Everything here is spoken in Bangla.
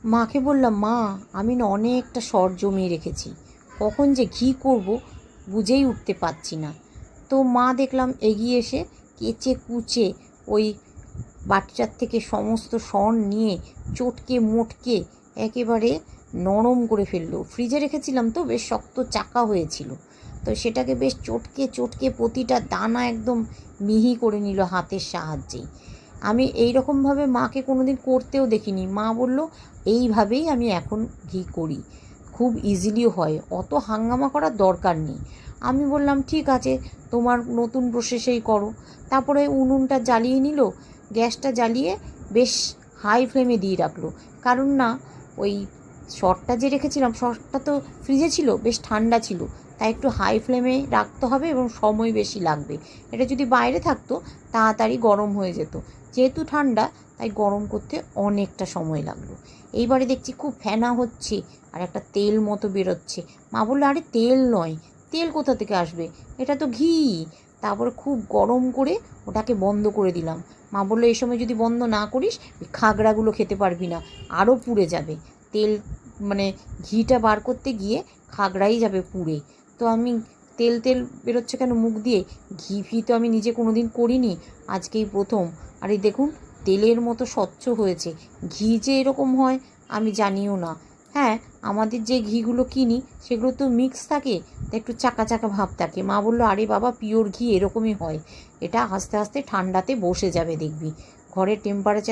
মাকে বললাম, মা আমি না অনেকটা সর জমিয়ে রেখেছি, কখন যে ঘি করব বুঝেই উঠতে পারছি না। তো মা দেখলাম এগিয়ে এসে কেচে কুচে ওই বাটিটার থেকে সমস্ত সর নিয়ে চটকে মোটকে একেবারে নরম করে ফেললো। ফ্রিজে রেখেছিলাম তো, বেশ শক্ত চাকা হয়েছিল, তো সেটাকে বেশ চটকে চটকে প্রতিটা দানা একদম মিহি করে নিল হাতের সাহায্যেই। আমি এই রকমভাবে মাকে কোনো দিন করতেও দেখিনি। মা বলল এইভাবেই আমি এখন ঘি করি, খুব ইজিলিও হয়, অত হাঙ্গামা করার দরকার নেই। আমি বললাম ঠিক আছে, তোমার নতুন প্রসেসেই করো। তারপরে উনুনটা জ্বালিয়ে নিল, গ্যাসটা জ্বালিয়ে বেশ হাই ফ্লেমে দিয়ে রাখলো। কারণ না, ওই সরটা যে রেখেছিলাম, সরটা তো ফ্রিজে ছিল, বেশ ঠান্ডা ছিল, তাই একটু হাই ফ্লেমে রাখতে হবে এবং সময় বেশি লাগবে। এটা যদি বাইরে থাকতো তাড়াতাড়ি গরম হয়ে যেত, যেহেতু ঠান্ডা তাই গরম করতে অনেকটা সময় লাগলো। এইবারে দেখছি খুব ফেনা হচ্ছে আর একটা তেল মতো বেরোচ্ছে। মা বললো আরে তেল নয়, তেল কোথা থেকে আসবে, এটা তো ঘি। তারপরে খুব গরম করে ওটাকে বন্ধ করে দিলাম। মা বললো এই সময় যদি বন্ধ না করিস খাগড়াগুলো খেতে পারবি না, আরও পুড়ে যাবে, তেল মানে ঘিটা বার করতে গিয়ে খাগড়াই যাবে পুড়ে। তো আমি তেল তেল বেরোচ্ছে কেন মুখ দিয়ে, ঘি ফি তো আমি নিজে কোনো দিন করিনি, আজকেই প্রথম। আর এই দেখুন তেলের মতো স্বচ্ছ হয়েছে। ঘি যে এরকম হয় আমি জানিও না। হ্যাঁ, আমাদের যে ঘিগুলো কিনি সেগুলো তো মিক্স থাকে, তা একটু চাকা চাকা ভাব থাকে। মা বললো আরে বাবা পিওর ঘি এরকমই হয়, এটা আস্তে আস্তে ঠান্ডাতে বসে যাবে দেখবি, ঘরের টেম্পারেচার